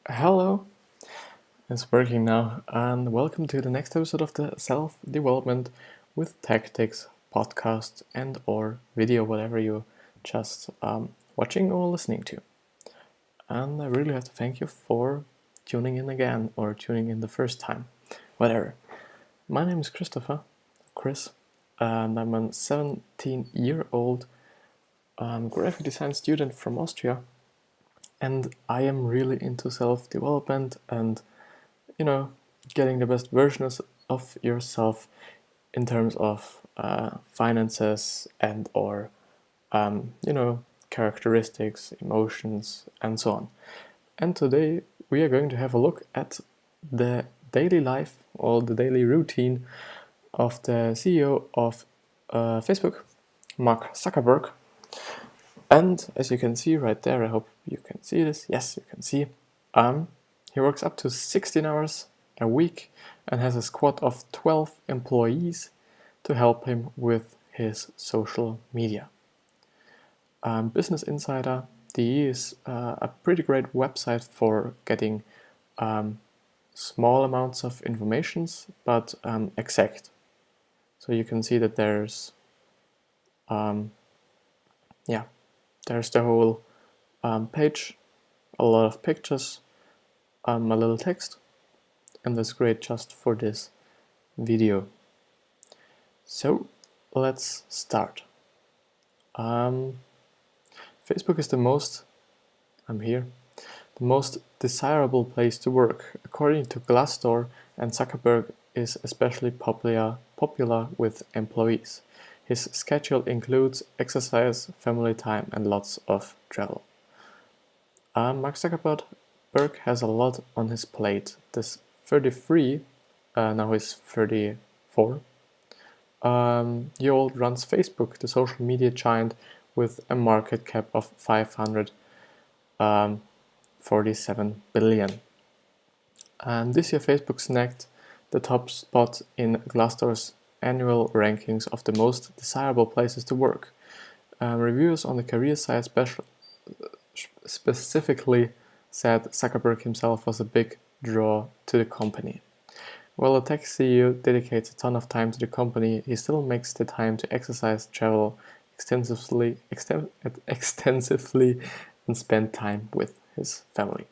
Hello, it's working now, and welcome to the next episode of the Self-Development with Tactics podcast and/or video, whatever you just watching or listening to. And I really have to thank you for tuning in again or tuning in the first time, whatever. My name is Chris, and I'm a 17-year-old graphic design student from Austria. And I am really into self-development and, getting the best versions of yourself in terms of finances and/or, characteristics, emotions, and so on. And today we are going to have a look at the daily life or the daily routine of the CEO of Facebook, Mark Zuckerberg. And as you can see right there, I hope you can see this. Yes, you can see. He works up to 16 hours a week and has a squad of 12 employees to help him with his social media. Business Insider DE is a pretty great website for getting small amounts of information, but exact. So you can see that there's the whole page, a lot of pictures, a little text, and that's great just for this video. So let's start. Facebook is the most desirable place to work, according to Glassdoor, and Zuckerberg is especially popular with employees. His schedule includes exercise, family time, and lots of travel. Mark Zuckerberg has a lot on his plate. This 33, now he's 34, year-old runs Facebook, the social media giant with a market cap of 547 billion. And this year Facebook snagged the top spot in Glassdoor's annual rankings of the most desirable places to work. Reviewers on the career site specifically said Zuckerberg himself was a big draw to the company. While a tech CEO dedicates a ton of time to the company, he still makes the time to exercise, travel extensively, and spend time with his family.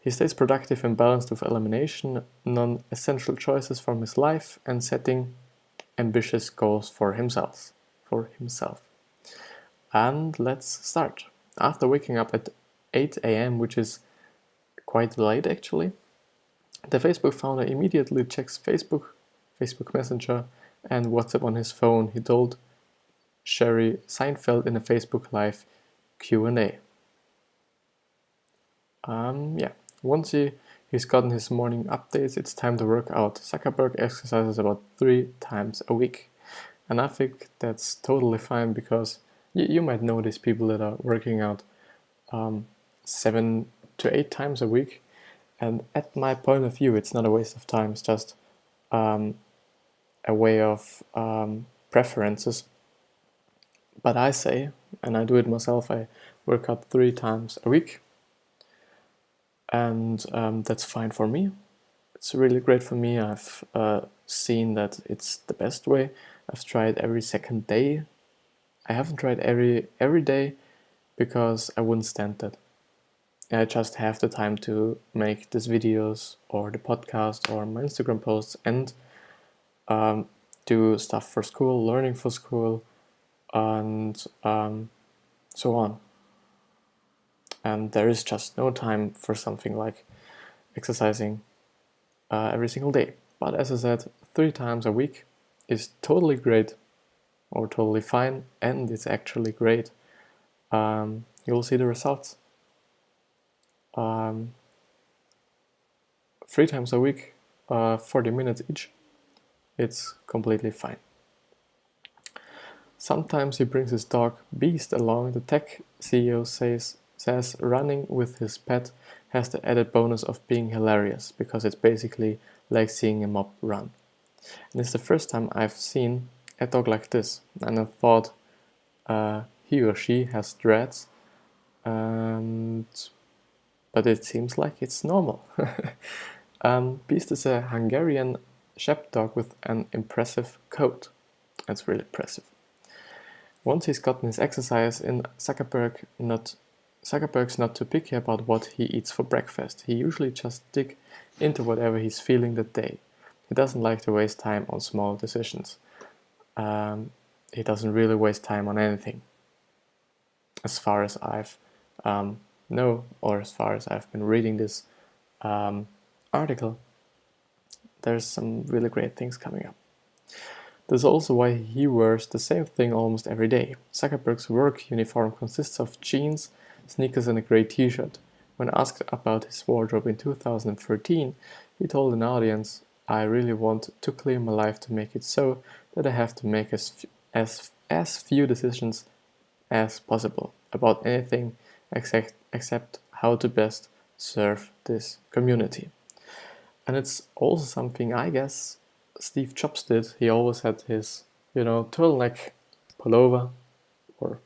He stays productive and balanced with elimination non-essential choices from his life and setting ambitious goals for himself. And let's start. After waking up at 8 a.m., which is quite late actually, the Facebook founder immediately checks Facebook Messenger, and WhatsApp on his phone, he told Sherry Seinfeld in a Facebook Live Q&A. Once he's gotten his morning updates, it's time to work out. Zuckerberg exercises about 3 times a week. And I think that's totally fine because you might notice people that are working out 7 to 8 times a week. And at my point of view, it's not a waste of time. It's just a way of preferences. But I say, and I do it myself, I work out 3 times a week. And that's fine for me. It's really great for me. I've seen that it's the best way. I've tried every second day. I haven't tried every day because I wouldn't stand that. I just have the time to make these videos or the podcast or my Instagram posts and do stuff for school, learning for school, and so on. And there is just no time for something like exercising every single day. But as I said, 3 times a week is totally great or totally fine, and it's actually great. You'll see the results. 3 times a week, 40 minutes each, it's completely fine. Sometimes he brings his dog Beast along. The tech CEO says running with his pet has the added bonus of being hilarious because it's basically like seeing a mob run. And it's the first time I've seen a dog like this, and I thought he or she has dreads, but but it seems like it's normal. Beast is a Hungarian sheepdog with an impressive coat. That's really impressive. Once he's gotten his exercise in, Zuckerberg's not too picky about what he eats for breakfast. He usually just dig into whatever he's feeling that day. He doesn't like to waste time on small decisions. He doesn't really waste time on anything. As far as I've know, or as far as I've been reading this article, there's some really great things coming up. That's also why he wears the same thing almost every day. Zuckerberg's work uniform consists of jeans, sneakers and a grey t-shirt. When asked about his wardrobe in 2013, he told an audience, "I really want to clear my life to make it so that I have to make as few decisions as possible about anything except how to best serve this community." And it's also something, I guess, Steve Jobs did. He always had his, turtleneck pullover, or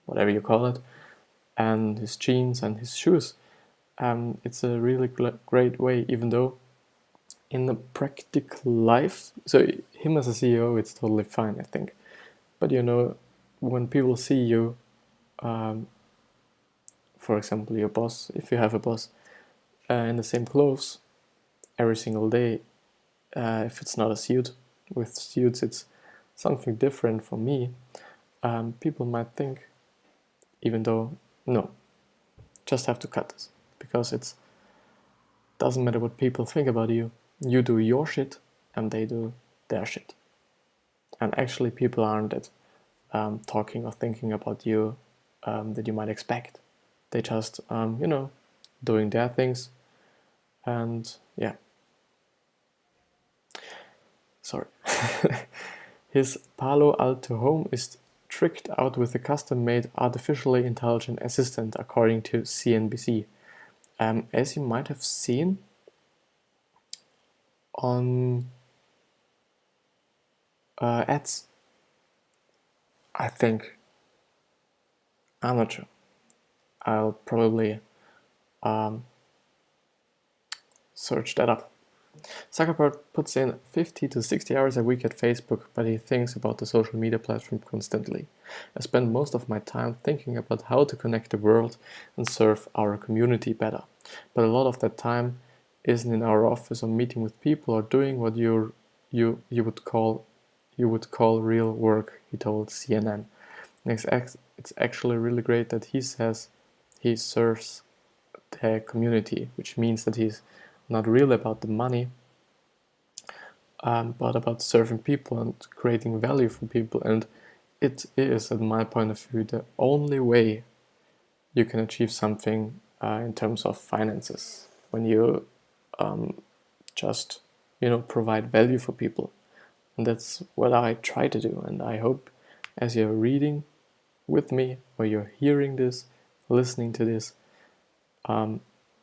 whatever you call it, and his jeans and his shoes. It's a really great way, even though in the practical life, so him as a CEO, it's totally fine, I think. But when people see you, for example, your boss, if you have a boss, in the same clothes every single day, if it's not a suit. With suits, it's something different for me. People might think, even though, no, just have to cut this, because it doesn't matter what people think about you. You do your shit, and they do their shit. And actually, people aren't that talking or thinking about you that you might expect. They just, doing their things, and yeah. Sorry. His Palo Alto home is tricked out with a custom-made artificially intelligent assistant, according to CNBC. As you might have seen on ads, I think. I'm not sure. I'll probably search that up. Zuckerberg puts in 50 to 60 hours a week at Facebook, but he thinks about the social media platform constantly. I spend most of my time thinking about how to connect the world and serve our community better. But a lot of that time isn't in our office or meeting with people or doing what you would call real work, he told CNN. It's actually really great that he says he serves the community, which means that he's not really about the money, but about serving people and creating value for people. And it is, at my point of view, the only way you can achieve something in terms of finances, when you just provide value for people. And that's what I try to do. And I hope, as you're reading with me, or you're hearing this, listening to this,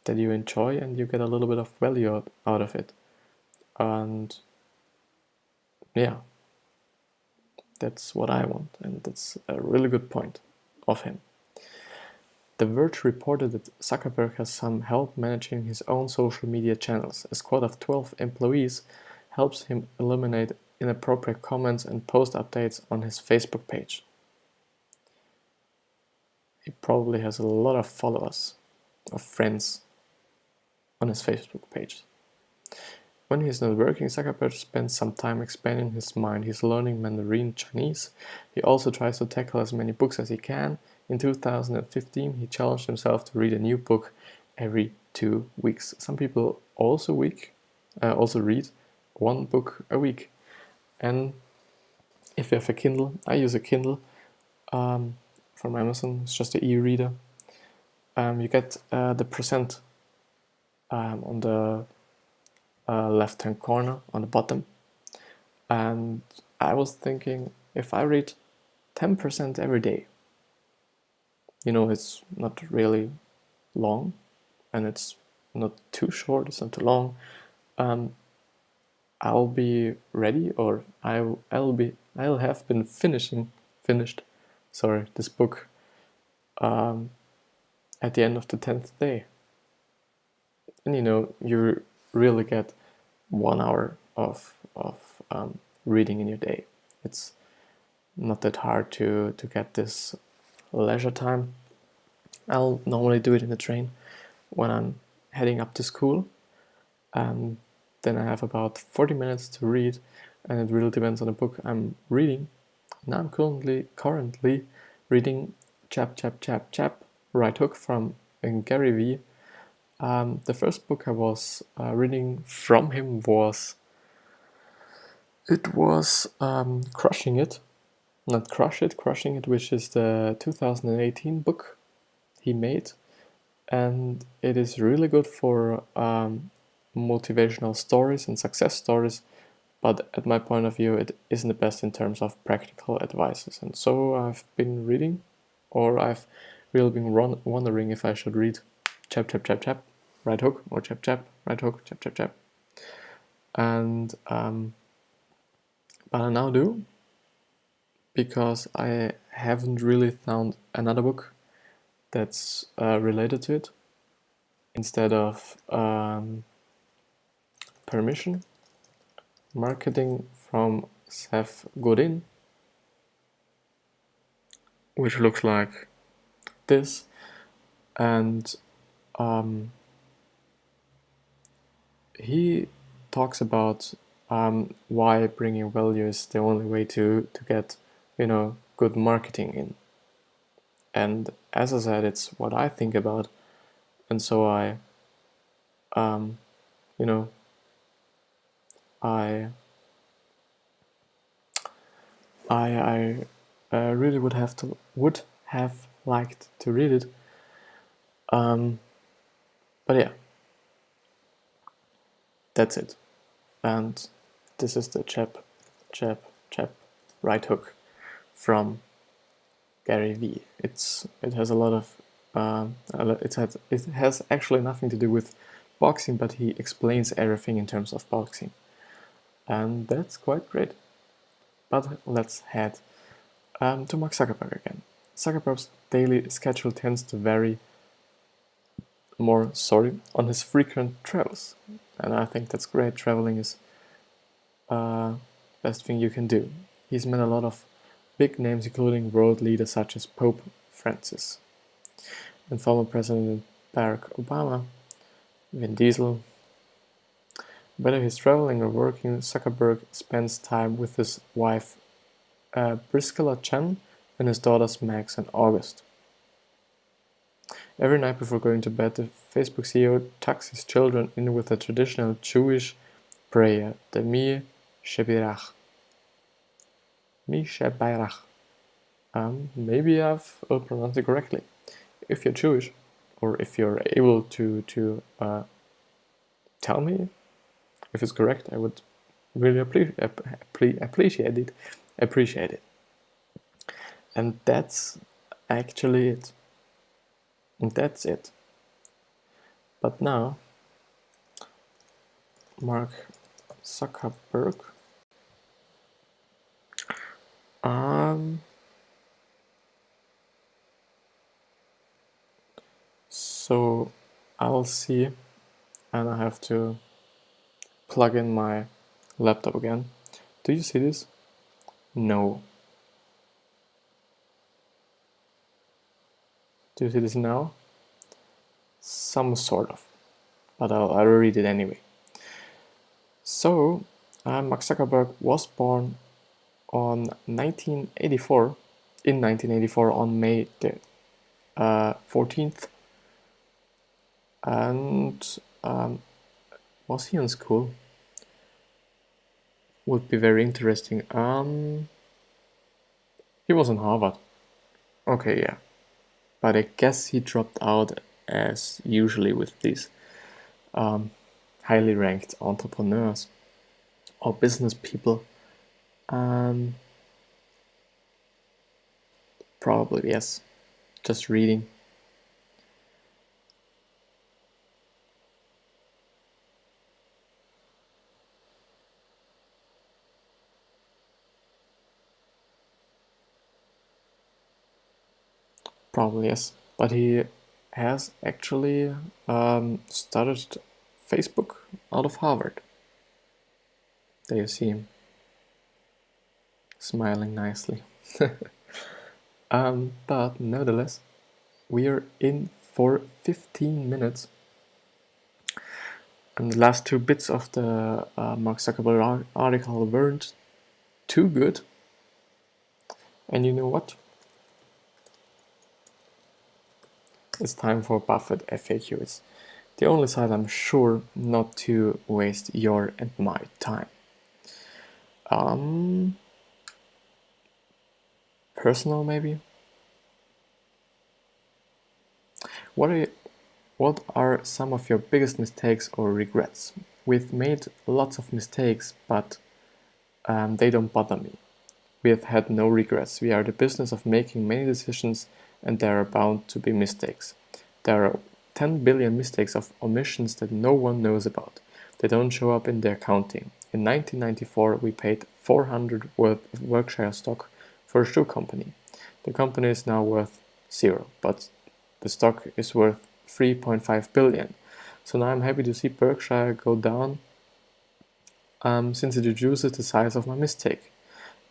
that you enjoy and you get a little bit of value out of it. And yeah, that's what I want, and that's a really good point of him. The Verge reported that Zuckerberg has some help managing his own social media channels. A squad of 12 employees helps him eliminate inappropriate comments and post updates on his Facebook page. He probably has a lot of followers, of friends, on his Facebook page. When he's not working, Zuckerberg spends some time expanding his mind. He's learning Mandarin Chinese. He also tries to tackle as many books as he can. In 2015, he challenged himself to read a new book every 2 weeks. Some people also read one book a week. And if you have a Kindle, I use a Kindle from Amazon. It's just an e-reader. You get the percent on the left-hand corner on the bottom. And I was thinking, if I read 10% every day, it's not really long, and it's not too short, it's not too long, I'll be ready, or I'll have been finished this book at the end of the 10th day. and you really get 1 hour of reading in your day. It's not that hard to get this leisure time. I'll normally do it in the train when I'm heading up to school, and then I have about 40 minutes to read, and it really depends on the book I'm reading. Now I'm currently reading Chap, Right Hook from Gary Vee. The first book I was reading from him was Crushing It, not Crush It, Crushing It, which is the 2018 book he made, and it is really good for motivational stories and success stories, but at my point of view it isn't the best in terms of practical advices. And so I've been reading, or I've really been wondering if I should read Chap, Right Hook, or Chap, Right Hook, Chap. And but I now do, because I haven't really found another book that's related to it. Instead of Permission, Marketing from Seth Godin, which looks like this, and he talks about why bringing value is the only way to get good marketing in. And as I said, it's what I think about, and so I really would have liked to read it, but yeah, that's it. And this is the chap, Right Hook from Gary Vee. It has a lot of it has actually nothing to do with boxing, but he explains everything in terms of boxing, and that's quite great. But let's head to Mark Zuckerberg again. Zuckerberg's daily schedule tends to vary on his frequent travels, and I think that's great. Traveling is best thing you can do. He's met a lot of big names, including world leaders such as Pope Francis and former President Barack Obama, Vin Diesel. Whether he's traveling or working, Zuckerberg spends time with his wife Priscilla Chan and his daughters Max and August. Every night before going to bed, the Facebook CEO tucks his children in with a traditional Jewish prayer, the Mi Shebeirach. Maybe I've pronounced it correctly. If you're Jewish, or if you're able to tell me if it's correct, I would really appreciate it. And that's actually it. And that's it. But now, Mark Zuckerberg. So I'll see, and I have to plug in my laptop again. Do you see this? No. Do you see this now? Some sort of, but I'll read it anyway. So, Mark Zuckerberg was born in 1984 on May the 14th. And was he in school? Would be very interesting. He was in Harvard. Okay, yeah. But I guess he dropped out, as usually with these highly ranked entrepreneurs or business people. Probably, yes. Just reading. Probably, yes. But he has actually started Facebook out of Harvard. There you see him, smiling nicely. But nevertheless, we are in for 15 minutes. And the last 2 bits of the Mark Zuckerberg article weren't too good. And you know what? It's time for Buffett FAQ. It's the only site I'm sure not to waste your and my time. Personal maybe? What are some of your biggest mistakes or regrets? We've made lots of mistakes, but they don't bother me. We have had no regrets. We are the business of making many decisions, and there are bound to be mistakes. There are 10 billion mistakes of omissions that no one knows about. They don't show up in the accounting. In 1994, we paid 400 worth of Berkshire stock for a shoe company. The company is now worth 0, but the stock is worth 3.5 billion. So now I'm happy to see Berkshire go down since it reduces the size of my mistake.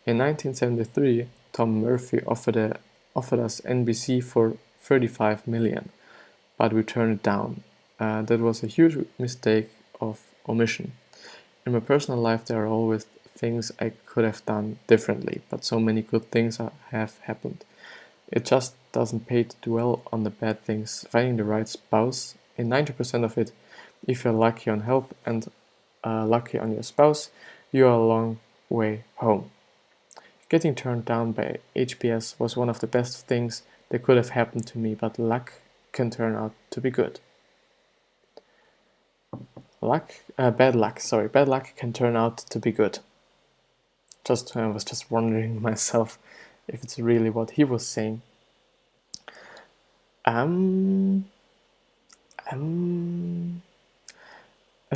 In 1973, Tom Murphy offered us NBC for 35 million, but we turned it down. That was a huge mistake of omission. In my personal life, there are always things I could have done differently, but so many good things have happened. It just doesn't pay to dwell on the bad things. Finding the right spouse, in 90% of it, if you're lucky on health and lucky on your spouse, you are a long way home. Getting turned down by HPS was one of the best things that could have happened to me, but luck can turn out to be good. Bad luck can turn out to be good. I was just wondering myself if it's really what he was saying. A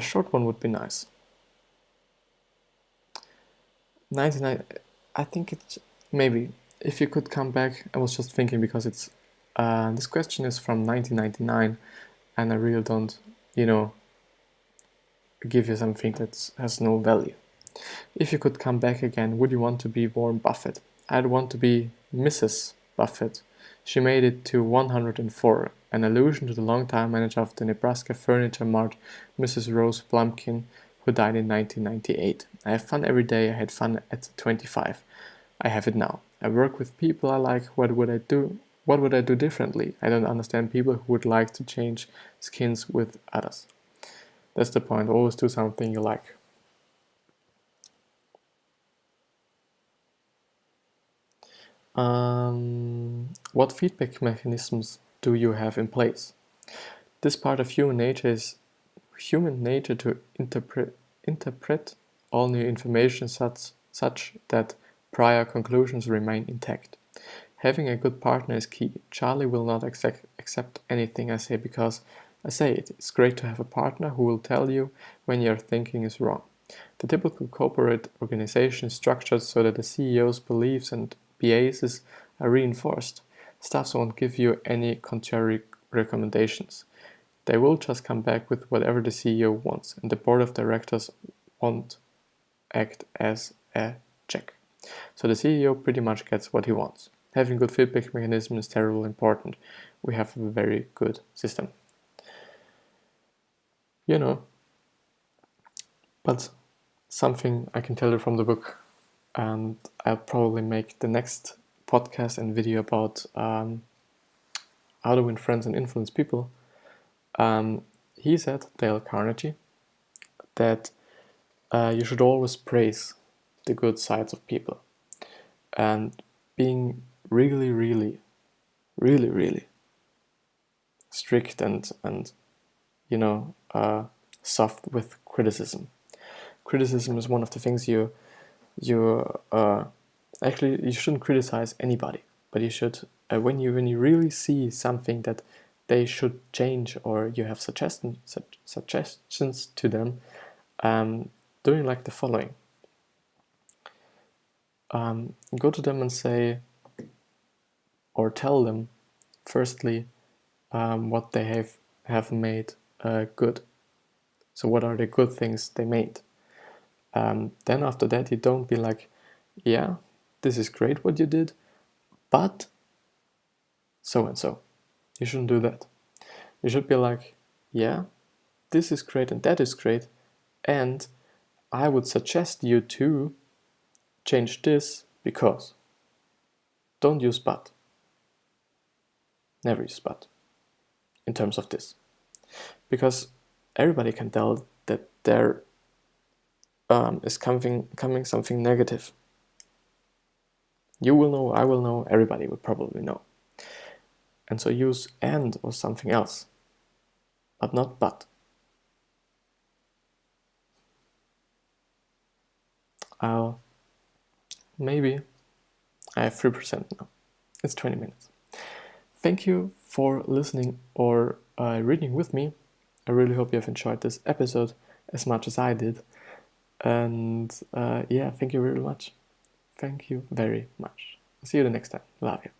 short one would be nice. 99. I think it's maybe if you could come back. I was just thinking because it's this question is from 1999, and I really don't, give you something that has no value. If you could come back again, would you want to be Warren Buffett? I'd want to be Mrs. Buffett. She made it to 104, an allusion to the longtime manager of the Nebraska Furniture Mart, Mrs. Rose Plumpkin, who died in 1998. I have fun every day. I had fun at 25. I have it now. I work with people I like. What would I do? What would I do differently? I don't understand people who would like to change skins with others. That's the point. Always do something you like. What feedback mechanisms do you have in place? This part of human nature is human nature to interpret all new information such that prior conclusions remain intact. Having a good partner is key. Charlie will not accept anything I say because I say it. It's great to have a partner who will tell you when your thinking is wrong. The typical corporate organization is structured so that the CEO's beliefs and biases are reinforced. Staffs won't give you any contrary recommendations. They will just come back with whatever the CEO wants, and the board of directors won't act as a check. So the CEO pretty much gets what he wants. Having good feedback mechanism is terribly important. We have a very good system. But something I can tell you from the book, and I'll probably make the next podcast and video about how to win friends and influence people. He said, Dale Carnegie, that you should always praise the good sides of people, and being really, really, really, really strict and soft with criticism. Criticism is one of the things you shouldn't criticize anybody, but you should when you really see something that they should change, or you have suggestions to them, doing like the following. Go to them and say, or tell them, firstly, what they have made good. So what are the good things they made? Then after that, you don't be like, yeah, this is great what you did, but so and so. You shouldn't do that. You should be like, yeah, this is great and that is great, and I would suggest you to change this because. Don't use but. Never use but in terms of this. Because everybody can tell that there is coming something negative. You will know, I will know, everybody will probably know. And so use and or something else, but not but. Maybe I have 3% now. It's 20 minutes. Thank you for listening or reading with me. I really hope you have enjoyed this episode as much as I did. And yeah, thank you very much. Thank you very much. See you the next time. Love you.